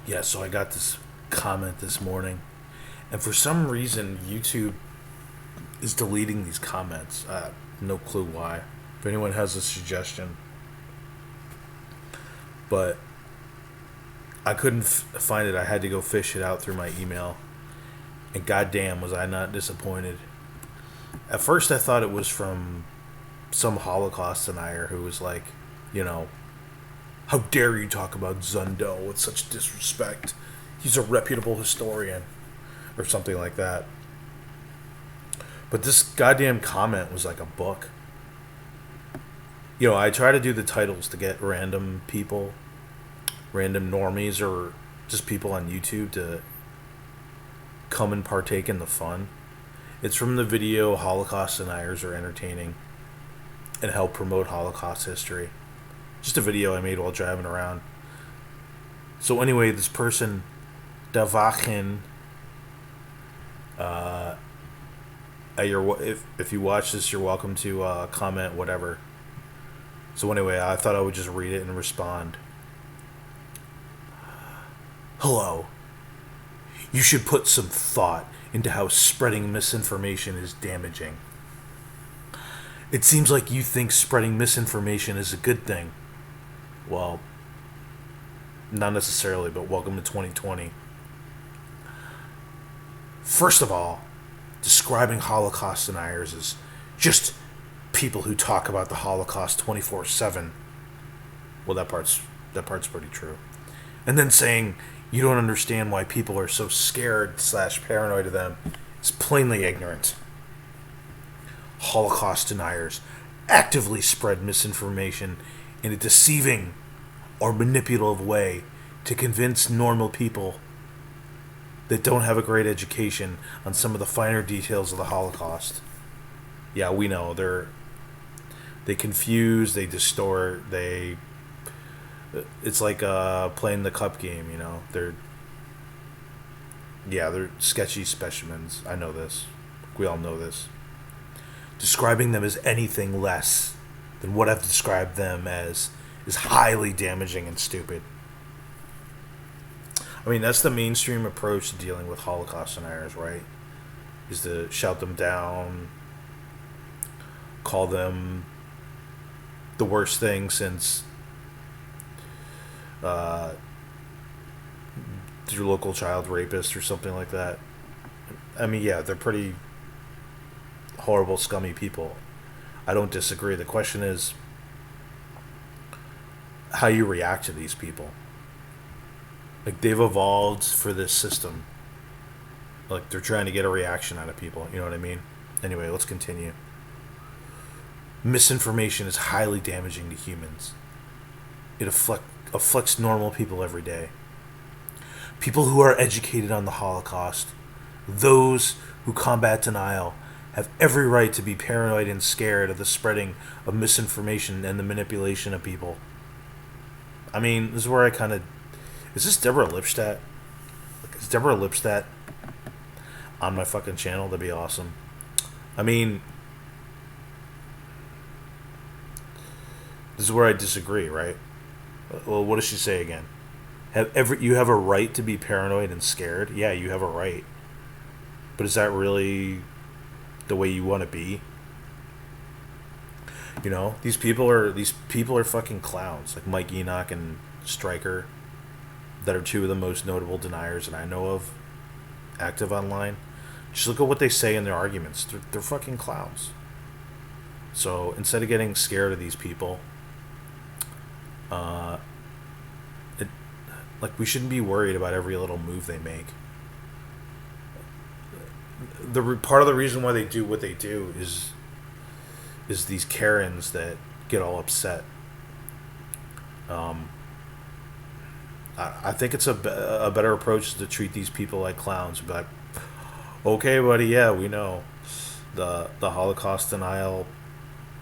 Yeah, so I got this comment this morning, and for some reason, YouTube is deleting these comments. No clue why. If anyone has a suggestion, but I couldn't find it. I had to go fish it out through my email, and goddamn, was I not disappointed. At first, I thought it was from some Holocaust denier who was like, you know, how dare you talk about Zundel with such disrespect? He's a reputable historian, or something like that. But this goddamn comment was like a book. I try to do the titles to get random people, random normies, or just people on YouTube to come and partake in the fun. It's from the video Holocaust Deniers Are Entertaining and Help Promote Holocaust History. Just a video I made while driving around. So anyway, this person, Davakin, if you watch this, you're welcome to comment whatever. So anyway, I thought I would just read it and respond. Hello. You should put some thought into how spreading misinformation is damaging. It seems like you think spreading misinformation is a good thing. Well, not necessarily, but welcome to 2020. First of all, describing Holocaust deniers as just people who talk about the Holocaust 24/7. Well, that part's pretty true. And then saying you don't understand why people are so scared / paranoid of them is plainly ignorant. Holocaust deniers actively spread misinformation in a deceiving or manipulative way to convince normal people that don't have a great education on some of the finer details of the Holocaust. Yeah, we know they confuse, they distort, it's like playing the cup game, they're sketchy specimens. I know this. We all know this. Describing them as anything less than what I've described them as is highly damaging and stupid. I mean, that's the mainstream approach to dealing with Holocaust deniers, right? Is to shout them down, call them the worst thing since your local child rapist or something like that. I mean, yeah, they're pretty horrible, scummy people. I don't disagree. The question is how you react to these people. Like, they've evolved for this system. Like, they're trying to get a reaction out of people. You know what I mean? Anyway, let's continue. Misinformation is highly damaging to humans. It afflicts normal people every day. People who are educated on the Holocaust, those who combat denial, have every right to be paranoid and scared of the spreading of misinformation and the manipulation of people. I mean, this is where I kind of... Is this Deborah Lipstadt? Is Deborah Lipstadt on my fucking channel? That'd be awesome. I mean, this is where I disagree, right? Well, what does she say again? You have a right to be paranoid and scared? Yeah, you have a right. But is that really the way you want to be? These people are fucking clowns, like Mike Enoch and Stryker, that are two of the most notable deniers that I know of, active online. Just look at what they say in their arguments. They're fucking clowns. So instead of getting scared of these people, we shouldn't be worried about every little move they make. Part of the reason why they do what they do is these Karens that get all upset. I think it's a better approach to treat these people like clowns. Be like, okay, buddy, yeah, we know the Holocaust denial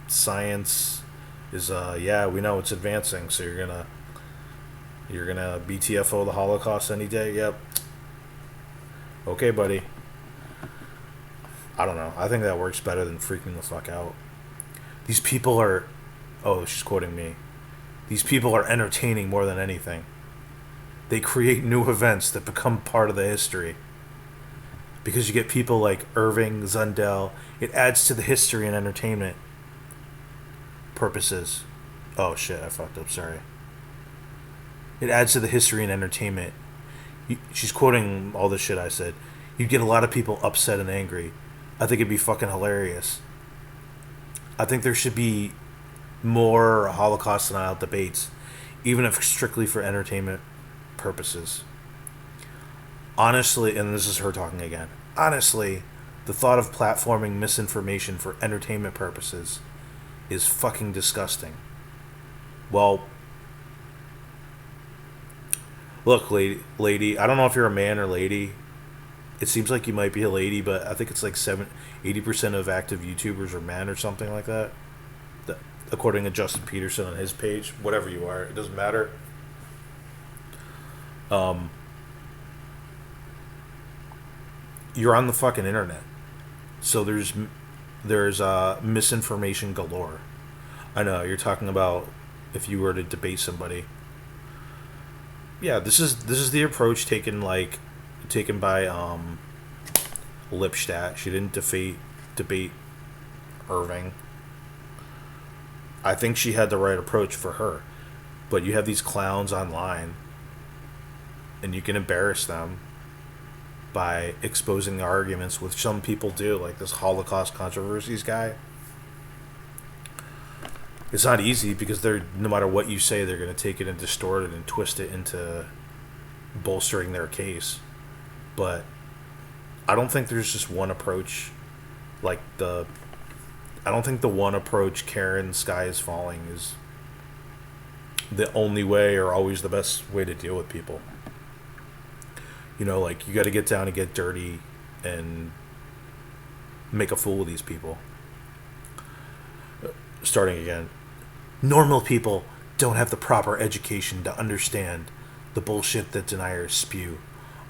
science is yeah, we know it's advancing. So you're gonna BTFO the Holocaust any day? Yep. Okay, buddy. I don't know. I think that works better than freaking the fuck out. These people are... Oh, she's quoting me. These people are entertaining more than anything. They create new events that become part of the history. Because you get people like Irving, Zundel. It adds to the history and entertainment purposes. Oh shit, I fucked up, sorry. It adds to the history and entertainment. She's quoting all the shit I said. You'd get a lot of people upset and angry. I think it'd be fucking hilarious. I think there should be more Holocaust denial debates, even if strictly for entertainment purposes. Honestly, and this is her talking again, honestly, the thought of platforming misinformation for entertainment purposes is fucking disgusting. Well, look, lady, I don't know if you're a man or lady. It seems like you might be a lady, but I think it's like 80% of active YouTubers are men or something like that. According to Justin Peterson on his page. Whatever you are, it doesn't matter. You're on the fucking internet. So there's misinformation galore. I know, you're talking about if you were to debate somebody. Yeah, this is the approach taken by Lipstadt. She didn't debate Irving. I think she had the right approach for her. But you have these clowns online, and you can embarrass them by exposing the arguments, which some people do, like this Holocaust controversies guy. It's not easy because they're, no matter what you say, they're going to take it and distort it and twist it into bolstering their case. But I don't think there's just one approach. I don't think the one approach, Karen, sky is falling, is the only way or always the best way to deal with people. You know, like, you got to get down and get dirty and make a fool of these people. Starting again. Normal people don't have the proper education to understand the bullshit that deniers spew.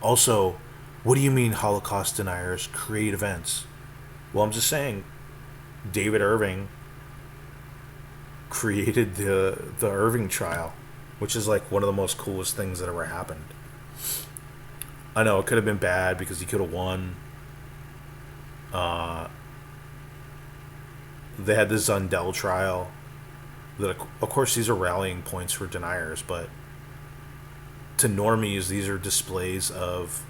Also, what do you mean Holocaust deniers create events? Well, I'm just saying, David Irving created the Irving trial, which is like one of the most coolest things that ever happened. I know it could have been bad because he could have won. They had the Zundel trial. That, of course, these are rallying points for deniers, but to normies, these are displays of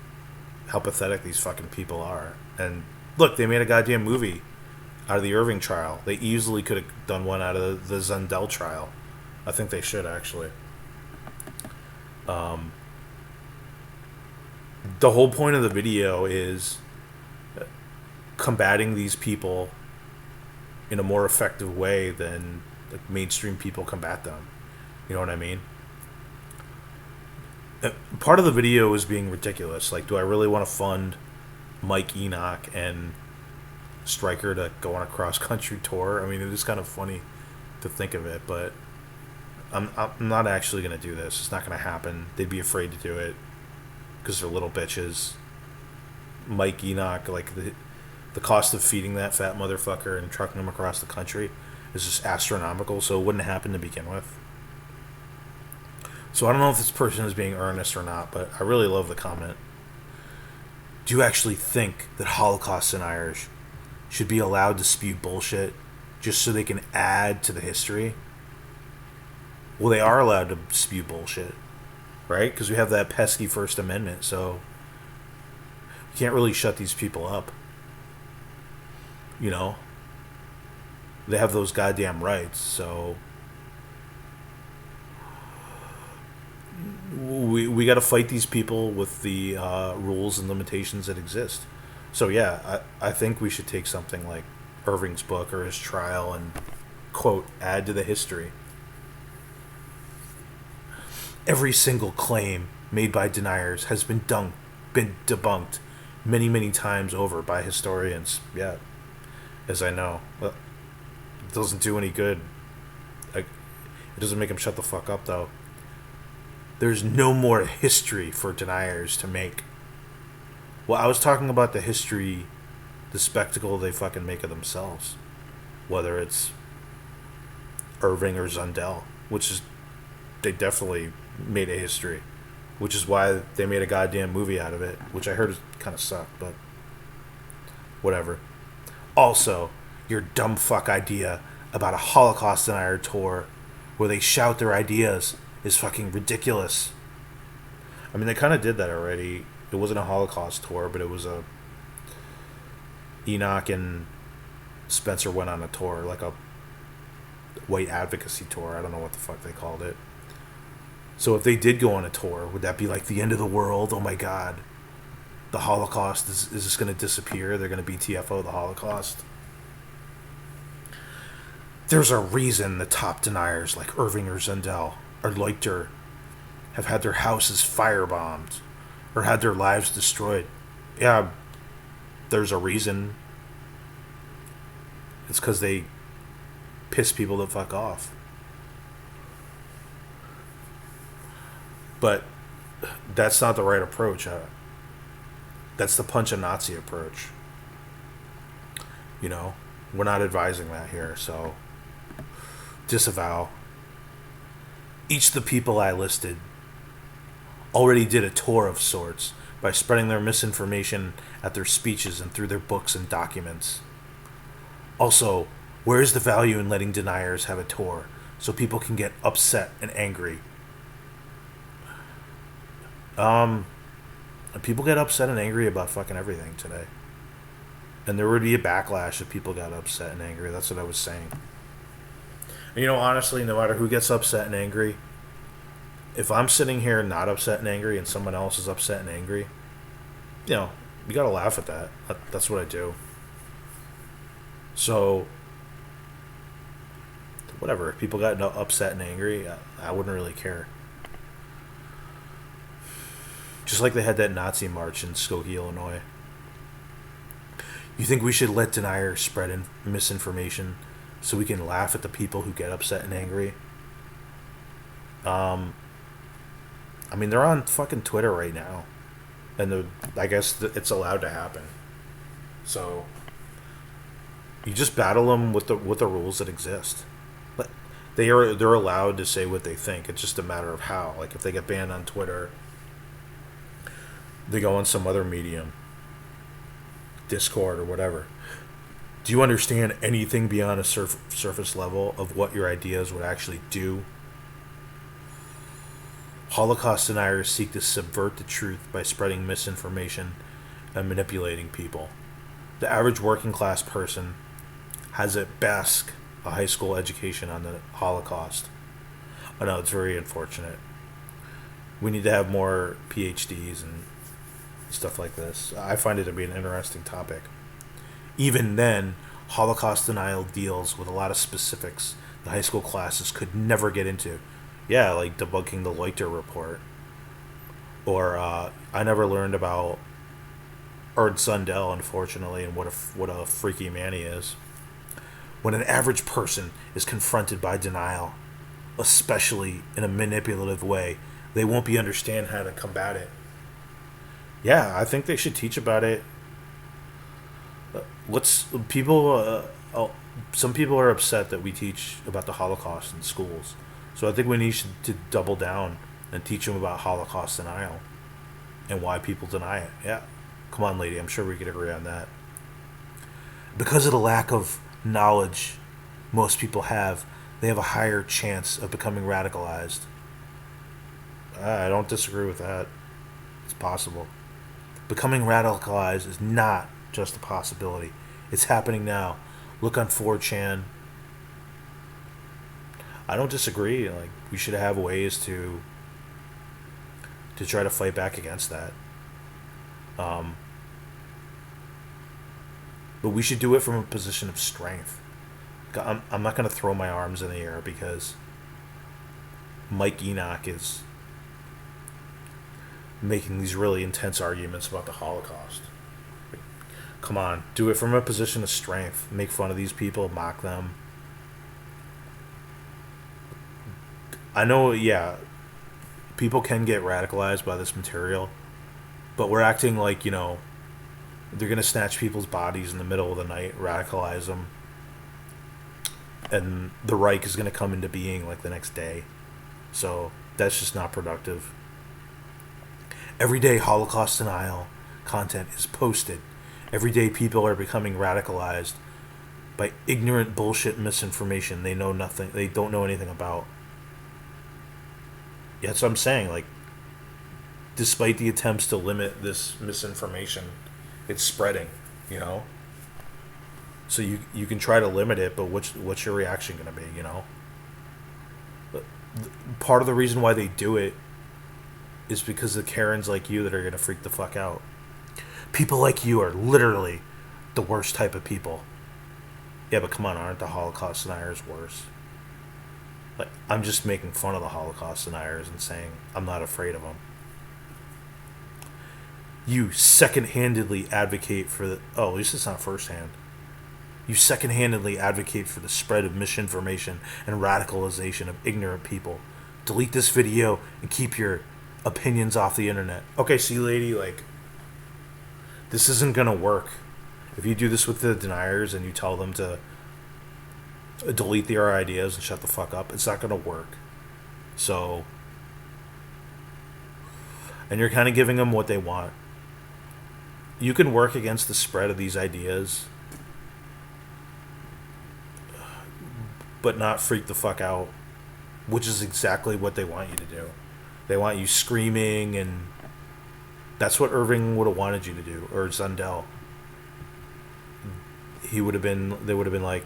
how pathetic these fucking people are. And look, they made a goddamn movie out of the Irving trial. They easily could have done one out of the Zundel trial. I think they should, actually. The whole point of the video is combating these people in a more effective way than like mainstream people combat them. You know what I mean? Part of the video is being ridiculous. Like, do I really want to fund Mike Enoch and Stryker to go on a cross-country tour? I mean, it is kind of funny to think of it, but I'm not actually going to do this. It's not going to happen. They'd be afraid to do it because they're little bitches. Mike Enoch, like, the cost of feeding that fat motherfucker and trucking him across the country is just astronomical, so it wouldn't happen to begin with. So I don't know if this person is being earnest or not, but I really love the comment. Do you actually think that Holocaust deniers should be allowed to spew bullshit just so they can add to the history? Well, they are allowed to spew bullshit, right? Because we have that pesky First Amendment, so you can't really shut these people up. You know? They have those goddamn rights, so we got to fight these people with the rules and limitations that exist. So yeah, I think we should take something like Irving's book or his trial and, quote, add to the history. Every single claim made by deniers has been debunked many, many times over by historians. Yeah, as I know. Well, it doesn't do any good. It doesn't make them shut the fuck up, though. There's no more history for deniers to make. Well, I was talking about the history, the spectacle they fucking make of themselves. Whether it's Irving or Zundel, which is, they definitely made a history. which is why they made a goddamn movie out of it, which I heard kind of sucked, but whatever. Also, your dumb fuck idea about a Holocaust Denier tour where they shout their ideas is fucking ridiculous. I mean, they kind of did that already. It wasn't a Holocaust tour, but it was a Enoch and Spencer went on a tour, like a white advocacy tour. I don't know what the fuck they called it. So if they did go on a tour, would that be like the end of the world? Oh my god. The Holocaust is just going to disappear. They're going to BTFO the Holocaust. There's a reason the top deniers like Irving or Zundel or Leuchter have had their houses firebombed or had their lives destroyed. Yeah, there's a reason. It's because they piss people the fuck off. But that's not the right approach. That's the punch a Nazi approach. You know, we're not advising that here, so disavow. Each of the people I listed already did a tour of sorts by spreading their misinformation at their speeches and through their books and documents. Also, where is the value in letting deniers have a tour so people can get upset and angry? People get upset and angry about fucking everything today. And there would be a backlash if people got upset and angry. That's what I was saying. And you know, honestly, no matter who gets upset and angry, if I'm sitting here not upset and angry and someone else is upset and angry, you know, you gotta laugh at that. That's what I do. So, whatever. If people got upset and angry, I wouldn't really care. Just like they had that Nazi march in Skokie, Illinois. You think we should let deniers spread misinformation so we can laugh at the people who get upset and angry? I mean, they're on fucking Twitter right now, and I guess it's allowed to happen. So you just battle them with the rules that exist. They're allowed to say what they think. It's just a matter of how. Like if they get banned on Twitter, they go on some other medium, Discord or whatever. Do you understand anything beyond a surface level of what your ideas would actually do? Holocaust deniers seek to subvert the truth by spreading misinformation and manipulating people. The average working class person has at best a high school education on the Holocaust. I know, it's very unfortunate. We need to have more PhDs and stuff like this. I find it to be an interesting topic. Even then, Holocaust denial deals with a lot of specifics the high school classes could never get into. Yeah, like debunking the Leuchter report. Or I never learned about Erd Zundel, unfortunately, and what a freaky man he is. When an average person is confronted by denial, especially in a manipulative way, they won't be understand how to combat it. Yeah, I think they should teach about it. Some people are upset that we teach about the Holocaust in schools. So I think we need to double down and teach them about Holocaust denial and why people deny it. Yeah, come on, lady. I'm sure we could agree on that. Because of the lack of knowledge most people have, they have a higher chance of becoming radicalized. I don't disagree with that. It's possible. Becoming radicalized is not just a possibility. It's happening now. Look on 4chan. I don't disagree. Like, we should have ways to try to fight back against that. But we should do it from a position of strength. I'm not going to throw my arms in the air because Mike Enoch is making these really intense arguments about the Holocaust. Come on, do it from a position of strength. Make fun of these people, mock them. I know, yeah, people can get radicalized by this material, but we're acting like, you know, they're going to snatch people's bodies in the middle of the night, radicalize them, and the Reich is going to come into being like the next day. So that's just not productive. Every day Holocaust denial content is posted. Every day people are becoming radicalized by ignorant bullshit misinformation they know nothing, they don't know anything about. Yeah, that's what I'm saying. Like, despite the attempts to limit this misinformation, it's spreading, you know? So you can try to limit it, but what's your reaction going to be, you know? Part of the reason why they do it is because of Karens like you that are going to freak the fuck out. People like you are literally the worst type of people. Yeah, but come on, aren't the Holocaust deniers worse? Like, I'm just making fun of the Holocaust deniers and saying I'm not afraid of them. You secondhandedly advocate for the... Oh, at least it's not firsthand. You secondhandedly advocate for the spread of misinformation and radicalization of ignorant people. Delete this video and keep your opinions off the internet. Okay, see, lady, like, this isn't gonna work. If you do this with the deniers and you tell them to delete their ideas and shut the fuck up, it's not gonna work. So, and you're kind of giving them what they want. You can work against the spread of these ideas, but not freak the fuck out, which is exactly what they want you to do. They want you screaming, and that's what Irving would have wanted you to do, or Zundel. They would have been like,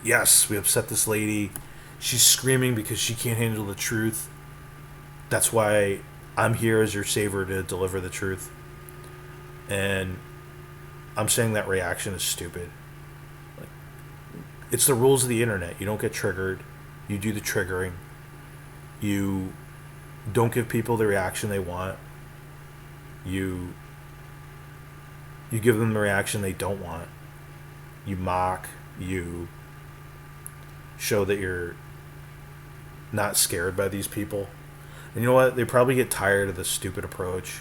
yes, we upset this lady. She's screaming because she can't handle the truth. That's why I'm here as your savior to deliver the truth. And I'm saying that reaction is stupid. Like, it's the rules of the internet. You don't get triggered. You do the triggering. You don't give people the reaction they want. You give them the reaction they don't want. You mock. You show that you're not scared by these people. And you know what? They probably get tired of this stupid approach.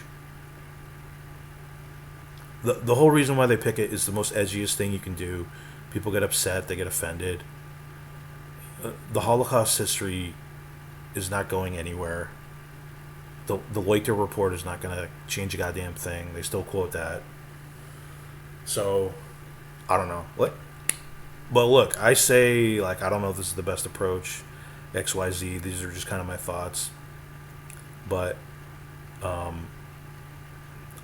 The whole reason why they pick it is the most edgiest thing you can do. People get upset. They get offended. The Holocaust history is not going anywhere. The Leuchter report is not going to change a goddamn thing. They still quote that. So, I don't know. But look, I say, like, I don't know if this is the best approach. XYZ. These are just kind of my thoughts. But, I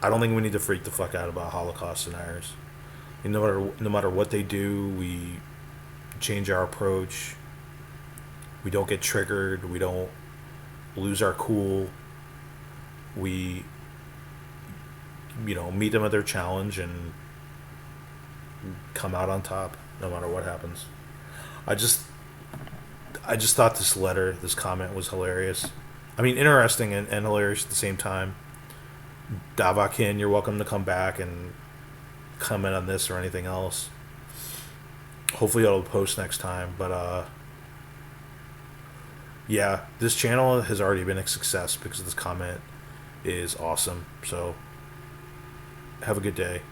don't think we need to freak the fuck out about Holocaust deniers. No matter what they do, we change our approach. We don't get triggered. We don't lose our cool. We, meet them at their challenge and come out on top, no matter what happens. I just thought this comment was hilarious. I mean, interesting and hilarious at the same time. Davakin, you're welcome to come back and comment on this or anything else. Hopefully I'll post next time. But yeah, this channel has already been a success because this comment is awesome. So have a good day.